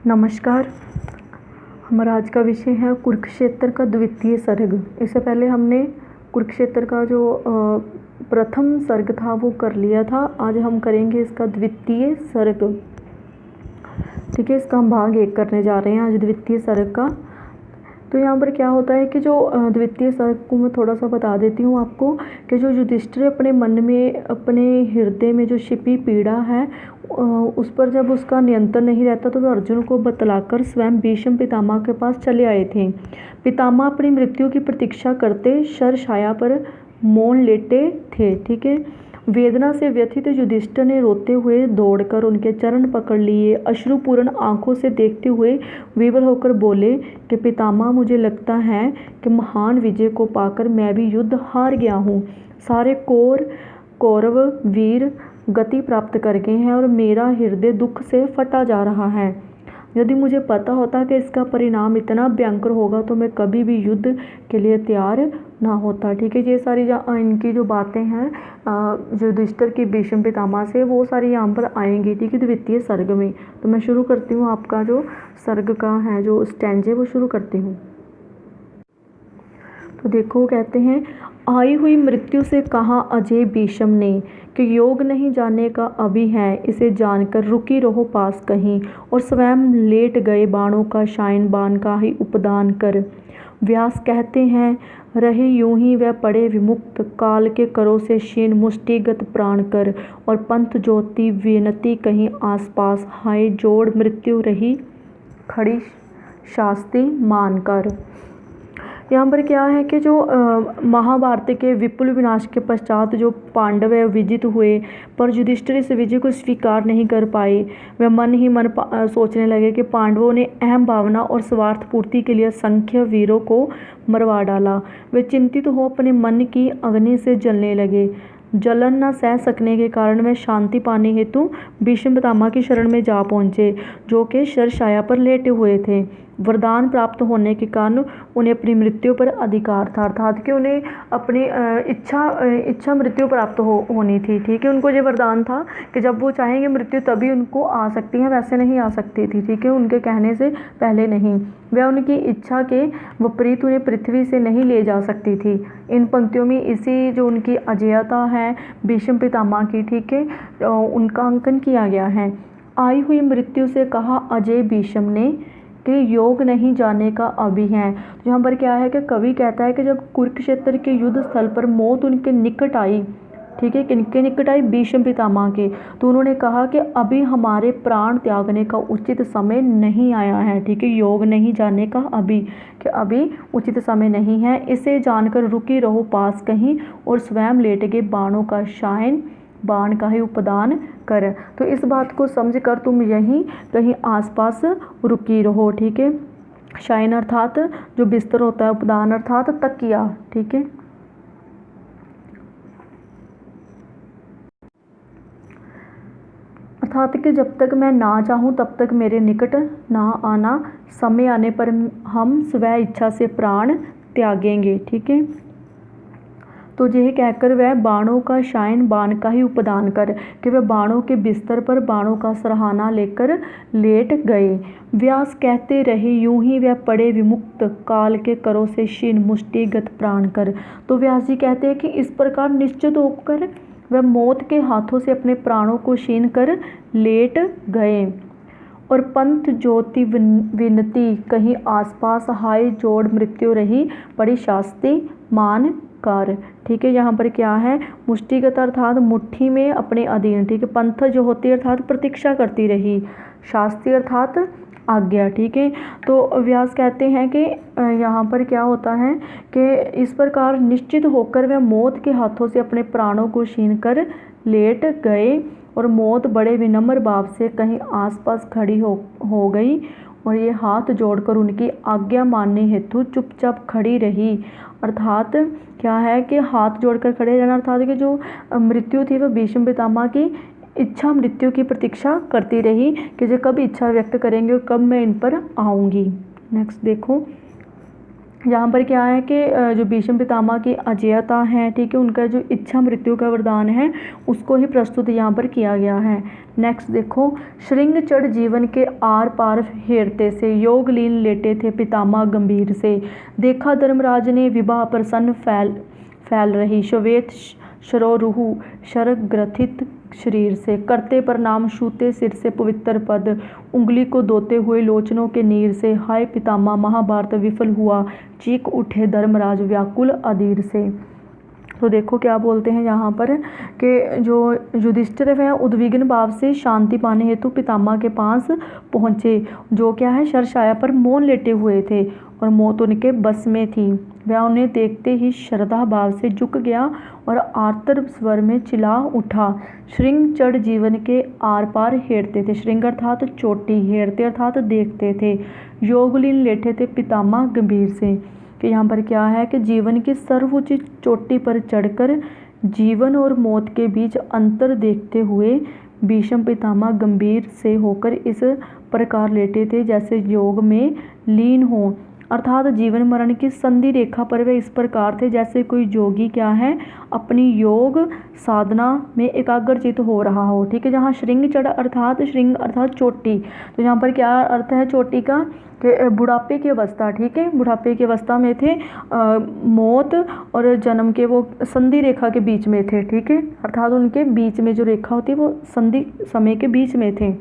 नमस्कार। हमारा आज का विषय है कुरुक्षेत्र का द्वितीय सर्ग। इससे पहले हमने कुरुक्षेत्र का जो प्रथम सर्ग था वो कर लिया था। आज हम करेंगे इसका द्वितीय सर्ग। ठीक है, इसका हम भाग 1 करने जा रहे हैं आज द्वितीय सर्ग का। तो यहाँ पर क्या होता है कि जो द्वितीय सर्ग को मैं थोड़ा सा बता देती हूँ आपको कि जो युधिष्ठिर अपने मन में, अपने हृदय में जो छिपी पीड़ा है उस पर जब उसका नियंत्रण नहीं रहता तो वह अर्जुन को बतलाकर स्वयं भीष्म पितामह के पास चले आए थे। पितामह अपनी मृत्यु की प्रतीक्षा करते शरशय्या पर मौन लेटे थे। ठीक है, वेदना से व्यथित युधिष्ठिर ने रोते हुए दौड़कर उनके चरण पकड़ लिए। अश्रुपूर्ण आंखों से देखते हुए विवल होकर बोले कि पितामह, मुझे लगता है कि महान विजय को पाकर मैं भी युद्ध हार गया हूँ। सारे कौरव वीर गति प्राप्त कर गए हैं और मेरा हृदय दुख से फटा जा रहा है। यदि मुझे पता होता कि इसका परिणाम इतना भयंकर होगा तो मैं कभी भी युद्ध के लिए तैयार ना होता। ठीक है, ये सारी इनकी जो बातें हैं युधिष्ठिर की भीष्म पितामह से, वो सारी यहाँ पर आएंगी। ठीक है, द्वितीय सर्ग में। तो मैं शुरू करती हूँ, आपका जो सर्ग का है जो स्टैंजे वो शुरू करती हूँ। तो देखो, कहते हैं, आई हुई मृत्यु से कहा अजय भीष्म ने कि योग नहीं जाने का अभी है, इसे जानकर रुकी रहो पास कहीं। और स्वयं लेट गए बाणों का शायन बाण का ही उपदान कर। व्यास कहते हैं, रहे यूं ही वह पड़े विमुक्त, काल के करों से क्षीण मुष्टिगत प्राण कर। और पंथ ज्योति विनती कहीं आसपास, हाय जोड़ मृत्यु रही खड़ी शास्ति मानकर। यहाँ पर क्या है कि जो महाभारत के विपुल विनाश के पश्चात जो पांडव विजित हुए, पर युधिष्ठिर इस विजय को स्वीकार नहीं कर पाए। वे मन ही मन सोचने लगे कि पांडवों ने अहम भावना और स्वार्थ पूर्ति के लिए असंख्य वीरों को मरवा डाला। वे चिंतित हो अपने मन की अग्नि से जलने लगे। जलन न सह सकने के कारण वे शांति पाने हेतु भीष्म पितामह की शरण में जा पहुँचे, जो कि शरशय्या पर लेटे हुए थे। वरदान प्राप्त होने के कारण उन्हें अपनी मृत्यु पर अधिकार था, अर्थात कि उन्हें अपनी इच्छा मृत्यु प्राप्त होनी थी। ठीक है, उनको ये वरदान था कि जब वो चाहेंगे मृत्यु तभी उनको आ सकती है, वैसे नहीं आ सकती थी। ठीक है, उनके कहने से पहले नहीं। वह उनकी इच्छा के विपरीत उन्हें पृथ्वी से नहीं ले जा सकती थी। इन पंक्तियों में इसी जो उनकी अजेयता है भीष्म पितामह की, ठीक है, उनका अंकन किया गया है। आई हुई मृत्यु से कहा अजय भीष्म ने कि योग नहीं जाने का अभी है। तो यहाँ पर क्या है कि कवि कहता है कि जब कुरुक्षेत्र के युद्ध स्थल पर मौत उनके निकट आई, ठीक है, किनके निकट आई? भीष्म पितामह के, तो उन्होंने कहा कि अभी हमारे प्राण त्यागने का उचित समय नहीं आया है। ठीक है, योग नहीं जाने का अभी, कि अभी उचित समय नहीं है, इसे जानकर रुकी रहो पास कहीं। और स्वयं लेट गए बाणों का शायन बाण का ही उपदान कर। तो इस बात को समझ कर तुम यहीं कहीं आसपास रुकी रहो। ठीक है, शायन अर्थात जो बिस्तर होता है, उपदान अर्थात तकिया। ठीक है, अर्थात कि जब तक मैं ना चाहूँ तब तक मेरे निकट ना आना, समय आने पर हम स्व इच्छा से प्राण त्यागेंगे। ठीक है, तो यह कहकर वह बाणों का शायन बाण का ही उपदान कर, कि वह बाणों के बिस्तर पर बाणों का सरहाना लेकर लेट गए। व्यास कहते रहे, यूं ही वह पड़े विमुक्त, काल के करों से क्षीण मुष्टिगत प्राण कर। तो व्यास जी कहते हैं कि इस प्रकार निश्चित होकर वह मौत के हाथों से अपने प्राणों को क्षीण कर लेट गए। और पंथ ज्योति विनती कहीं आसपास, हाय जोड़ मृत्यु रही पड़ी शास्ति मान कर। ठीक है, यहाँ पर क्या है? मुष्टिगत अर्थात मुट्ठी में अपने अधीन। ठीक है, पंथ जो होती है अर्थात प्रतीक्षा करती रही, शास्त्री अर्थात आज्ञा। ठीक है, तो व्यास कहते हैं कि यहाँ पर क्या होता है कि इस प्रकार निश्चित होकर वह मौत के हाथों से अपने प्राणों को छीन कर लेट गए। और मौत बड़े विनम्र भाव से कहीं आसपास खड़ी हो गई और ये हाथ जोड़कर उनकी आज्ञा मानने हेतु चुपचाप खड़ी रही। अर्थात क्या है कि हाथ जोड़कर खड़े रहना, अर्थात कि जो मृत्यु थी वह भीष्म पितामह की इच्छा मृत्यु की प्रतीक्षा करती रही कि जो कब इच्छा व्यक्त करेंगे और कब मैं इन पर आऊँगी। नेक्स्ट देखो, यहाँ पर क्या है कि जो भीष्म पितामह की अजेयता है, ठीक है, उनका जो इच्छा मृत्यु का वरदान है उसको ही प्रस्तुत यहाँ पर किया गया है। नेक्स्ट देखो, श्रृंग चढ़ जीवन के आर पार हेरते से, योग लीन लेटे थे पितामह गंभीर से, देखा धर्मराज ने विवाह प्रसन्न फैल रही, श्वेत शरोरुहु शर ग्रथित शरीर से, करते प्रणाम छूते सिर से पवित्र पद, उंगली को धोते हुए लोचनों के नीर से, हाय पितामह महाभारत विफल हुआ, चीख उठे धर्मराज व्याकुल अधीर से। तो देखो क्या बोलते हैं यहाँ पर कि जो युधिष्ठिर है उद्विग्न भाव से शांति पाने हेतु पितामह के पास पहुँचे, जो क्या है शरशाया पर मौन लेटे हुए थे और मौत उनके बस में थी। वह उन्हें देखते ही श्रद्धा भाव से झुक गया और आर्तर स्वर में चिल्ला उठा, श्रृंग चढ़ जीवन के आर पार हेरते थे, श्रृंग अर्थात चोटी, हेरते अर्थात देखते थे, योगलीन लेटे थे पितामह गंभीर से। कि यहाँ पर क्या है कि जीवन की सर्वोच्च चोटी पर चढ़कर जीवन और मौत के बीच अंतर देखते हुए भीष्म पितामह गंभीर से होकर इस प्रकार लेटे थे जैसे योग में लीन हो, अर्थात जीवन मरण की संधि रेखा पर वे इस प्रकार थे जैसे कोई योगी क्या है अपनी योग साधना में एकाग्रचित हो रहा हो। ठीक है, जहाँ श्रृंग चढ़ अर्थात श्रृंग अर्थात चोटी, तो यहाँ पर क्या अर्थ है चोटी का कि बुढ़ापे की अवस्था। ठीक है, बुढ़ापे की अवस्था में थे, मौत और जन्म के वो संधि रेखा के बीच में थे। ठीक है, अर्थात उनके बीच में जो रेखा होती है वो संधि समय के बीच में थे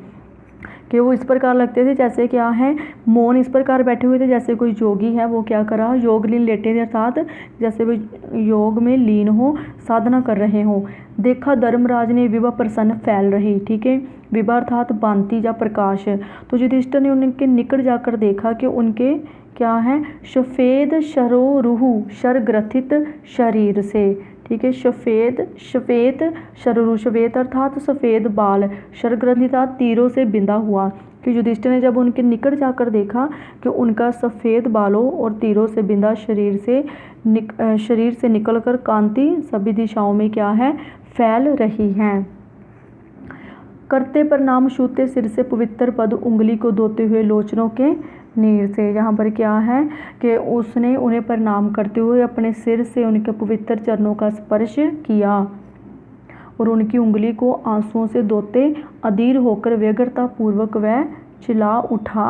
कि वो इस प्रकार लगते थे जैसे क्या है मौन इस प्रकार बैठे हुए थे जैसे कोई योगी है वो क्या कर रहा योग लीन लेटे थे, अर्थात जैसे वो योग में लीन हो साधना कर रहे हो। देखा धर्मराज ने विवाह प्रसन्न फैल रही। ठीक है, विवाह अर्थात भांति या प्रकाश। तो युधिष्ठिर ने उनके निकट जाकर देखा कि उनके क्या है सफ़ेद शरोरुहु शर ग्रथित शरीर से। ठीक है, श्वेत शररु, श्वेत अर्थात सफ़ेद बाल, शरग्रंथिता तीरों से बिंदा हुआ। कि युधिष्ठिर ने जब उनके निकट जाकर देखा कि उनका सफ़ेद बालों और तीरों से बिंदा शरीर से निकलकर कांति सभी दिशाओं में क्या है फैल रही है। करते प्रणाम छूते सिर से पवित्र पद, उंगली को धोते हुए लोचनों के नीर से। यहाँ पर क्या है कि उसने उन्हें प्रणाम करते हुए अपने सिर से उनके पवित्र चरणों का स्पर्श किया और उनकी उंगली को आंसुओं से धोते अधीर होकर व्यग्रता पूर्वक वह चिल्ला उठा,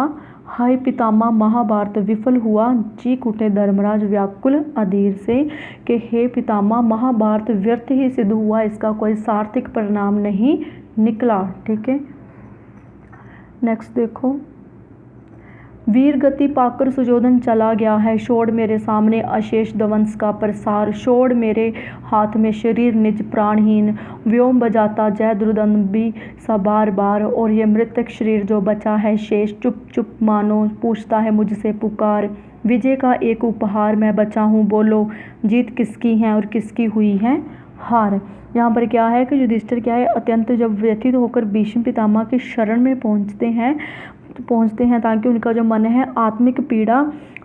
हाय पितामह महाभारत विफल हुआ, चीख उठे धर्मराज व्याकुल अधीर से कि हे पितामह महाभारत व्यर्थ ही सिद्ध हुआ, इसका कोई सार्थक परिणाम नहीं निकला। ठीक है, नेक्स्ट देखो, वीर गति पाकर सुजोधन चला गया है, छोड़ मेरे सामने अशेष दवंश का प्रसार, छोड़ मेरे हाथ में शरीर निज प्राणहीन, व्योम बजाता जय दुर्दंबी सा बार बार, और ये मृतक शरीर जो बचा है शेष चुप चुप मानो पूछता है मुझसे पुकार, विजय का एक उपहार मैं बचा हूँ, बोलो जीत किसकी है और किसकी हुई है हार। यहाँ पर क्या है कि युधिष्ठिर क्या है अत्यंत जब व्यथित होकर भीष्म पितामह के शरण में पहुँचते हैं ताकि उनका जो मन है आत्मिक पीड़ा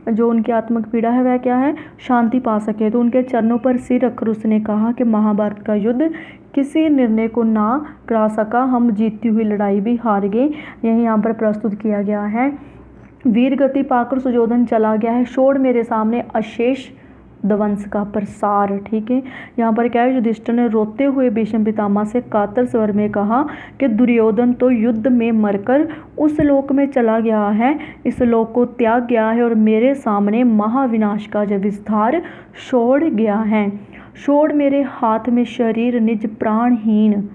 जो उनकी आत्मिक पीड़ा है वह क्या है शांति पा सके। तो उनके चरणों पर सिर रखकर उसने कहा कि महाभारत का युद्ध किसी निर्णय को ना करा सका, हम जीतती हुई लड़ाई भी हार गए। यही यहाँ पर प्रस्तुत किया गया है। वीर गति पाकर सुजोधन चला गया है, छोड़ मेरे सामने अशेष दवंश का प्रसार। ठीक है, यहाँ पर क्या है युधिष्ठिर ने रोते हुए भीष्म पितामह से कातर स्वर में कहा कि दुर्योधन तो युद्ध में मरकर उस लोक में चला गया है, इस लोक को त्याग गया है और मेरे सामने महाविनाश का जो विस्तार छोड़ गया है। छोड़ मेरे हाथ में शरीर निज प्राणहीन,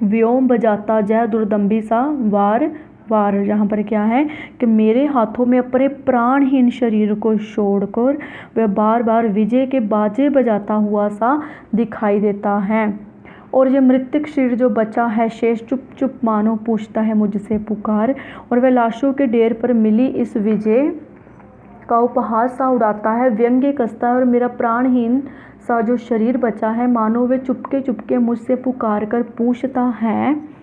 व्योम बजाता जय दुर्दंबी सा वार वार। यहाँ पर क्या है कि मेरे हाथों में अपने प्राणहीन शरीर को छोड़कर वह बार बार विजय के बाजे बजाता हुआ सा दिखाई देता है, और ये मृतक शरीर जो बचा है शेष चुप चुप मानो पूछता है मुझसे पुकार, और वह लाशों के ढेर पर मिली इस विजय का उपहास सा उड़ाता है, व्यंग्य कसता है, और मेरा प्राणहीन सा जो शरीर बचा है मानो वे चुपके चुपके मुझसे पुकार कर पूछता है,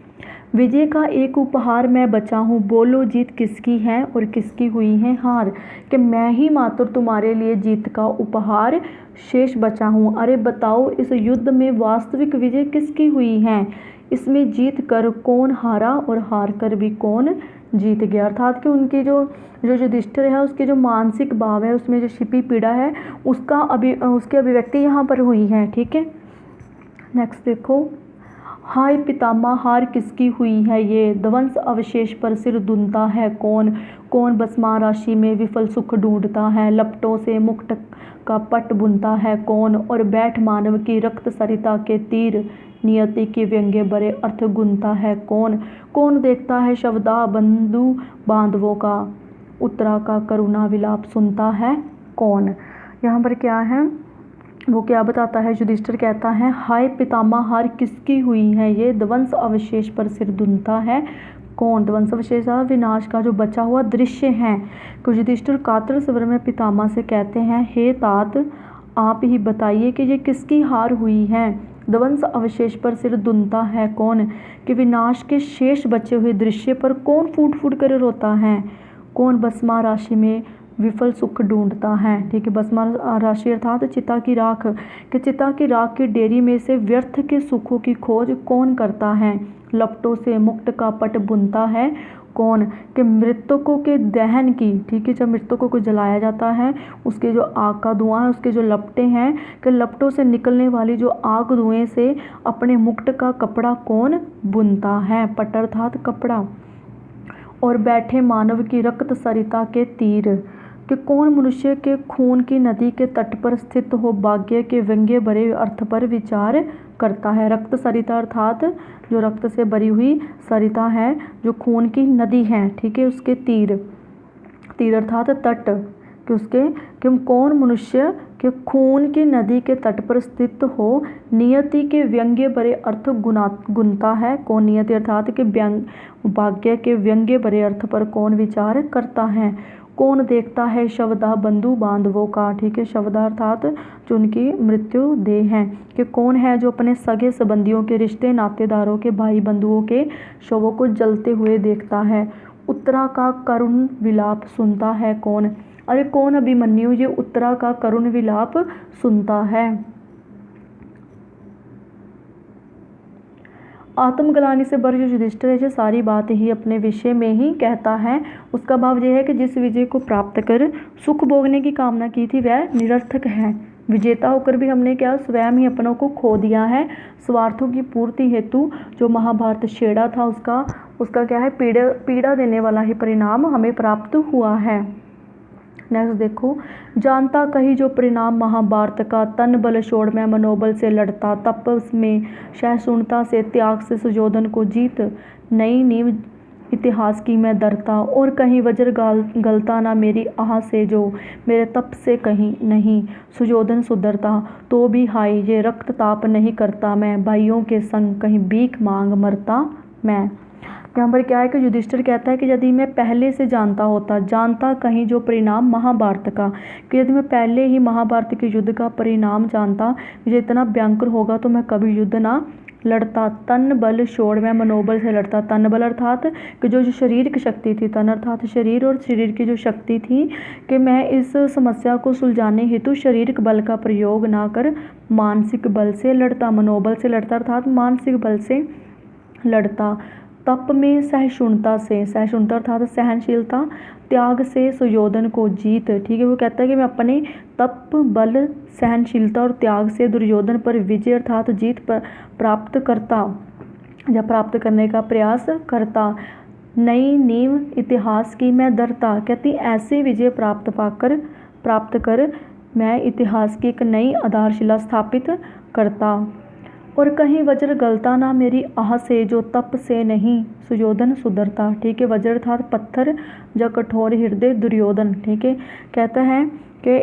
विजय का एक उपहार मैं बचा हूँ, बोलो जीत किसकी है और किसकी हुई है हार। कि मैं ही मात्र तुम्हारे लिए जीत का उपहार शेष बचा हूँ। अरे बताओ इस युद्ध में वास्तविक विजय किसकी हुई है, इसमें जीत कर कौन हारा और हार कर भी कौन जीत गया। अर्थात कि उनकी जो जो युधिष्ठिर है उसके जो मानसिक भाव है उसमें जो छिपी पीड़ा है उसकी अभिव्यक्ति यहाँ पर हुई है। ठीक है, नेक्स्ट देखो, हाय पितामह हार किसकी हुई है ये, ध्वंस अवशेष पर सिर धुनता है कौन, कौन भस्मा राशि में विफल सुख ढूंढता है, लपटों से मुक्त का पट बुनता है कौन, और बैठ मानव की रक्त सरिता के तीर नियति के व्यंग्य बड़े अर्थ गुनता है कौन, कौन देखता है शवदा बंधु बांधवों का, उत्तरा का करुणा विलाप सुनता है कौन। यहाँ पर क्या है, वो क्या बताता है, युधिष्ठिर कहता है हाय पितामह हार किसकी हुई है ये, ध्वंस अवशेष पर सिर धुनता है कौन। ध्वंस अवशेष विनाश का जो बचा हुआ दृश्य है। तो युधिष्ठिर कातर स्वर में पितामह से कहते हैं हे तात आप ही बताइए कि ये किसकी हार हुई है, ध्वंस अवशेष पर सिर धुनता है कौन, कि विनाश के शेष बचे हुए दृश्य पर कौन फूट फूट कर रोता है, कौन भस्मा राशि में विफल सुख ढूंढता है। ठीक है, भस्मा राशि अर्थात चिता की राख, कि चिता की राख की डेरी में से व्यर्थ के सुखों की खोज कौन करता है, लपटों से मुक्त का पट बुनता है कौन, कि मृतकों के दहन की, ठीक है, जब मृतकों को जलाया जाता है उसके जो आग का धुआं है उसके जो लपटें हैं, कि लपटों से निकलने वाली जो आग धुएं से अपने मुक्त का कपड़ा कौन बुनता है, पट अर्थात कपड़ा, और बैठे मानव की रक्त सरिता के तीर, कि कौन मनुष्य के खून की नदी के तट पर स्थित हो भाग्य के व्यंग्य भरे अर्थ पर विचार करता है। रक्त सरिता अर्थात जो रक्त से भरी हुई सरिता है जो खून की नदी है, ठीक है, उसके तीर, तीर अर्थात तट, कि उसके कि कौन मनुष्य के खून की नदी के तट पर स्थित हो नियति के व्यंग्य भरे अर्थ गुनता है कौन, नियति अर्थात के भाग्य के व्यंग्य भरे अर्थ पर कौन विचार करता है, कौन देखता है शवदा बंधु बांधवों का, ठीक है, शवदा अर्थात जो उनकी मृत्यु देह है, कि कौन है जो अपने सगे संबंधियों के रिश्ते नातेदारों के भाई बंधुओं के शवों को जलते हुए देखता है, उत्तरा का करुण विलाप सुनता है कौन, अरे कौन अभिमन्यु ये उत्तरा का करुण विलाप सुनता है। आत्मग्लानि से भर जो युधिष्ठिर है सारी बात ही अपने विषय में ही कहता है। उसका भाव यह है कि जिस विजय को प्राप्त कर सुख भोगने की कामना की थी वह निरर्थक है। विजेता होकर भी हमने क्या स्वयं ही अपनों को खो दिया है। स्वार्थों की पूर्ति हेतु जो महाभारत छेड़ा था उसका क्या है पीड़ा देने वाला ही परिणाम हमें प्राप्त हुआ है। नेक्स्ट देखो, जानता कही जो परिणाम महाभारत का, तन बल छोड़ मैं मनोबल से लड़ता, तपस में सहिष्णुता से त्याग से सुयोधन को जीत, नई नींव इतिहास की मैं डरता, और कहीं वज्र गलता ना मेरी आह से जो मेरे तप से कहीं नहीं सुयोधन सुधरता, तो भी हाय ये रक्त ताप नहीं करता मैं, भाइयों के संग कहीं भीख मांग मरता मैं। यहाँ पर क्या है कि युधिष्ठिर कहता है कि यदि मैं पहले से जानता कहीं जो परिणाम महाभारत का, कि यदि मैं पहले ही महाभारत के युद्ध का परिणाम जानता मुझे इतना भयंकर होगा तो मैं कभी युद्ध ना लड़ता। तन बल छोड़ मैं मनोबल से लड़ता, तन बल अर्थात कि जो शरीर की शक्ति थी, तन अर्थात शरीर और शरीर की जो शक्ति थी, कि मैं इस समस्या को सुलझाने हेतु शारीरिक बल का प्रयोग ना कर मानसिक बल से लड़ता, मनोबल से लड़ता अर्थात मानसिक बल से लड़ता। तप में सहिष्णुता अर्थात सहनशीलता, त्याग से सुयोधन को जीत, ठीक है, वो कहता है कि मैं अपने तप बल सहनशीलता और त्याग से दुर्योधन पर विजय अर्थात जीत प्राप्त करता या प्राप्त करने का प्रयास करता। नई नींव इतिहास की मैं धरता, कहती ऐसे विजय प्राप्त कर मैं इतिहास की एक नई आधारशिला स्थापित करता। और कहीं वज्र गलता ना मेरी आह से जो तप से नहीं सुयोधन सुधरता, ठीक है, वज्र अर्थात पत्थर जो कठोर हृदय दुर्योधन, ठीक है, कहता है कि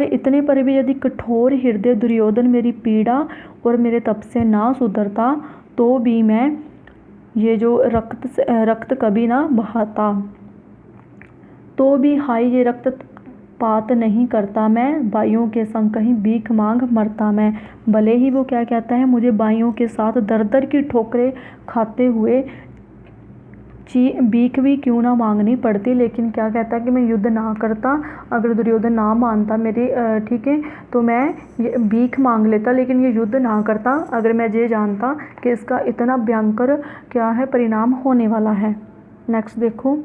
इतने पर भी यदि कठोर हृदय दुर्योधन मेरी पीड़ा और मेरे तप से ना सुधरता तो भी मैं ये जो रक्त कभी ना बहाता, तो भी हाय ये रक्त पात नहीं करता मैं, भाइयों के संग कहीं भीख मांग मरता मैं। भले ही वो क्या कहता है मुझे भाइयों के साथ दर दर की ठोकरें खाते हुए भीख भी क्यों ना मांगनी पड़ती, लेकिन क्या कहता है कि मैं युद्ध ना करता, अगर दुर्योधन ना मानता मेरी, ठीक है, तो मैं ये भीख मांग लेता, लेकिन ये युद्ध ना करता अगर मैं ये जानता कि इसका इतना भयंकर क्या है परिणाम होने वाला है। नेक्स्ट देखो,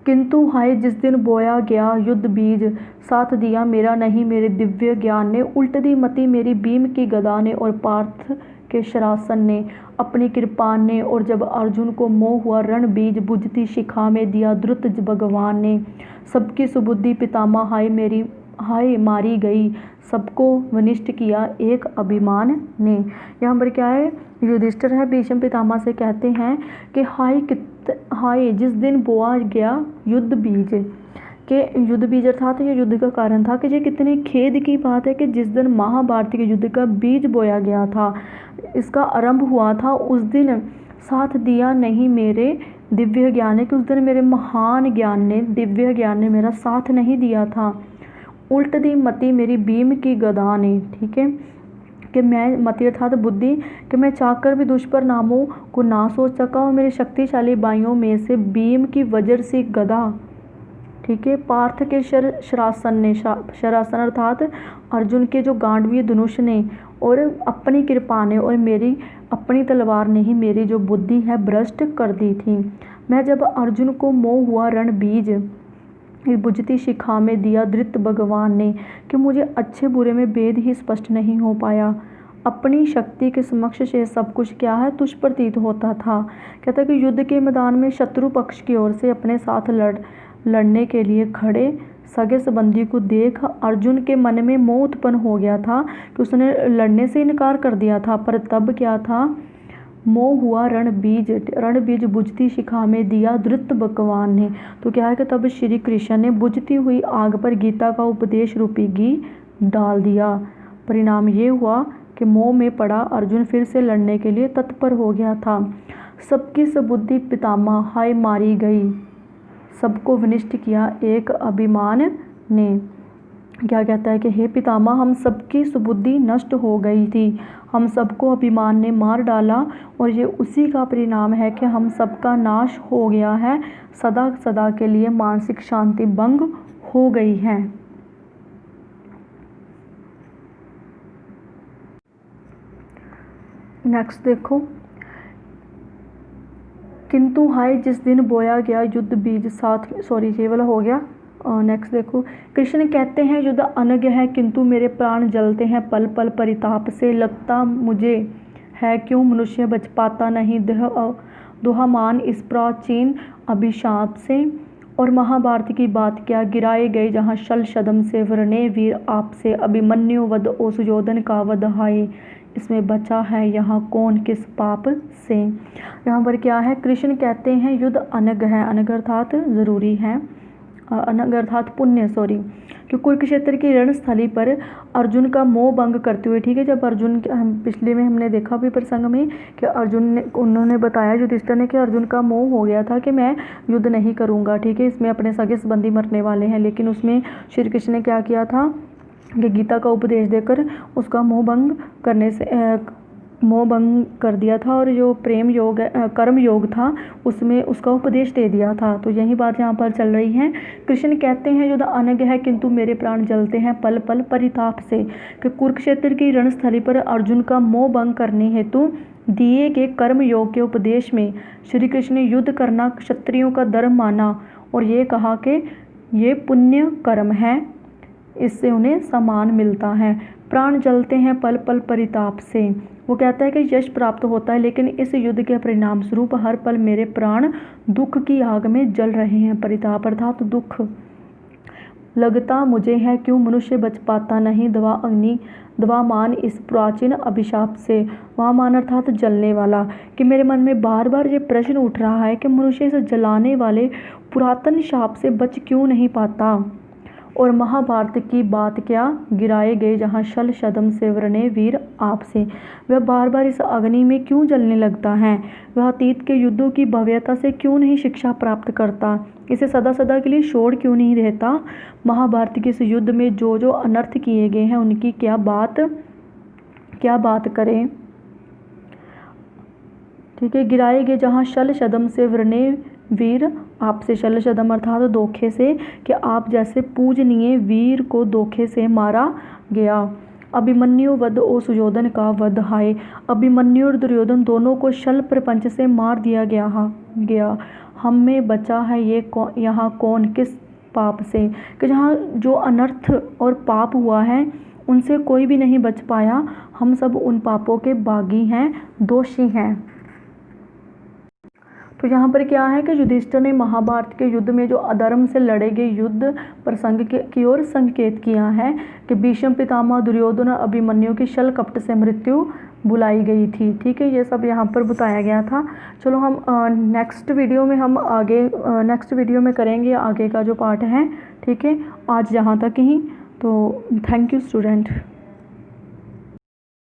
किंतु हाय जिस दिन बोया गया युद्ध बीज, साथ दिया मेरा नहीं मेरे दिव्य ज्ञान ने, उल्ट दी मति मेरी भीम की गदा ने और पार्थ के शरासन ने अपनी कृपान ने, और जब अर्जुन को मोह हुआ रण बीज, बुझती शिखा में दिया द्रुत भगवान ने, सबकी सुबुद्धि पितामह हाय मारी गई, सबको वनिष्ठ किया एक अभिमान ने। यहाँ पर क्या है, युधिष्ठिर है भीष्म पितामह से कहते हैं कि हाय जिस दिन बोआ गया युद्ध बीज, के युद्ध बीज अर्थात ये युद्ध का कारण था कि ये कितनी खेद की बात है कि जिस दिन महाभारत के युद्ध का बीज बोया गया था, इसका आरंभ हुआ था, उस दिन साथ दिया नहीं मेरे दिव्य ज्ञान ने, कि उस दिन मेरे महान ज्ञान ने, दिव्य ज्ञान ने मेरा साथ नहीं दिया था। उल्ट दी मति मेरी भीम की गदा ने, ठीक है, कि मैं मति अर्थात बुद्धि, कि मैं चाहकर भी दुष्परिणामों को ना सोच सका, और मेरे शक्तिशाली बाइयों में से भीम की वज्र सी गदा, ठीक है, पार्थ के शरासन ने, शरासन अर्थात अर्जुन के जो गांडवीय धनुष ने, और अपनी कृपा ने और मेरी अपनी तलवार ने ही मेरी जो बुद्धि है भ्रष्ट कर दी थी। मैं जब अर्जुन को मोह हुआ रण बीज, बुझती शिखा में दिया धृत भगवान ने, कि मुझे अच्छे बुरे में भेद ही स्पष्ट नहीं हो पाया, अपनी शक्ति के समक्ष से सब कुछ क्या है तुझ प्रतीत होता था। कहता है कि युद्ध के मैदान में शत्रु पक्ष की ओर से अपने साथ लड़ने के लिए खड़े सगे संबंधी को देख अर्जुन के मन में मोह उत्पन्न हो गया था, कि उसने लड़ने से इनकार कर दिया था। पर तब क्या था, मोह हुआ रण बीज बुझती शिखा में दिया धृत भगवान ने। तो क्या है कि तब श्री कृष्ण ने बुझती हुई आग पर गीता का उपदेश रूपी घी डाल दिया। परिणाम ये हुआ कि मोह में पड़ा अर्जुन फिर से लड़ने के लिए तत्पर हो गया था। सबकी सुबुद्धि पितामह हाय मारी गई, सबको विनिष्ट किया एक अभिमान ने। क्या कहता है कि हे पितामह, हम सबकी सुबुद्धि नष्ट हो गई थी, हम सबको अभिमान ने मार डाला, और ये उसी का परिणाम है कि हम सबका नाश हो गया है, सदा सदा के लिए मानसिक शांति भंग हो गई है। नेक्स्ट देखो, किंतु हाय जिस दिन बोया गया युद्ध बीज, साथ ये वाला हो गया। नेक्स्ट देखो, कृष्ण कहते हैं युद्ध अनग है किंतु मेरे प्राण जलते हैं पल पल परिताप से, लगता मुझे है क्यों मनुष्य बच पाता नहीं दुहामान इस प्राचीन अभिशाप से। और महाभारत की बात क्या, गिराए गए जहाँ शल शदम से, वरने वीर आपसे, अभिमन्यु वध ओ सुयोधन का वध हाय, इसमें बचा है यहाँ कौन किस पाप से। यहाँ पर क्या है, कृष्ण कहते हैं युद्ध अनग है, अनग अर्थात ज़रूरी है, अनग अर्थात पुण्य, कि कुरुक्षेत्र की रणस्थली पर अर्जुन का मोह भंग करते हुए, ठीक है, जब अर्जुन, पिछले में हमने देखा भी प्रसंग में कि उन्होंने बताया युधिष्ठिर ने कि अर्जुन का मोह हो गया था कि मैं युद्ध नहीं करूँगा, ठीक है, इसमें अपने सगे संबंधी मरने वाले हैं, लेकिन उसमें श्री कृष्ण ने क्या किया था कि गीता का उपदेश देकर उसका मोह भंग कर दिया था, और जो प्रेम योग कर्म योग था उसमें उसका उपदेश दे दिया था। तो यही बात यहाँ पर चल रही है। कृष्ण कहते हैं युद्ध अनग है किंतु मेरे प्राण जलते हैं पल पल परिताप से, कि कुरुक्षेत्र की रणस्थली पर अर्जुन का मोह भंग करने हेतु दिए गए कर्म योग के उपदेश में श्री कृष्ण ने युद्ध करना क्षत्रियों का धर्म माना, और ये कहा कि ये पुण्य कर्म है, इससे उन्हें सम्मान मिलता है। प्राण जलते हैं पल पल परिताप से, वो कहता है कि यश प्राप्त होता है, लेकिन इस युद्ध के परिणाम स्वरूप हर पल मेरे प्राण दुख की आग में जल रहे हैं। परिताप अर्थात दुख। लगता मुझे है क्यों मनुष्य बच पाता नहीं दवामान इस प्राचीन अभिशाप से। वामान अर्थात जलने वाला, कि मेरे मन में बार बार ये प्रश्न उठ रहा है कि मनुष्य इस जलाने वाले पुरातन शाप से बच क्यों नहीं पाता। और महाभारत की बात क्या, गिराए गए जहाँ शल शदम से, वरने वीर आपसे, वह बार बार इस अग्नि में क्यों जलने लगता है, वह अतीत के युद्धों की भव्यता से क्यों नहीं शिक्षा प्राप्त करता, इसे सदा सदा के लिए छोड़ क्यों नहीं रहता। महाभारत के इस युद्ध में जो जो अनर्थ किए गए हैं उनकी क्या बात करें, ठीक है। गिराए गए जहाँ शल शदम से, वरने वीर आपसे, शल शदम अर्थात धोखे से, कि आप जैसे पूजनीय वीर को धोखे से मारा गया। अभिमन्यु वध ओ सुयोधन का वध हाय, अभिमन्यु और दुर्योधन दोनों को शल प्रपंच से मार दिया गया। हम में बचा है ये यहाँ कौन किस पाप से, कि जहाँ जो अनर्थ और पाप हुआ है उनसे कोई भी नहीं बच पाया, हम सब उन पापों के बागी हैं, दोषी हैं। तो यहाँ पर क्या है कि युधिष्ठिर ने महाभारत के युद्ध में जो अधर्म से लड़े गए युद्ध प्रसंग की ओर संकेत किया है कि भीष्म पितामह दुर्योधन और अभिमन्यु की छल कपट से मृत्यु बुलाई गई थी। ठीक है, ये सब यहाँ पर बताया गया था। चलो हम नेक्स्ट वीडियो में करेंगे आगे का जो पार्ट है। ठीक है, आज यहाँ तक ही। तो थैंक यू स्टूडेंट।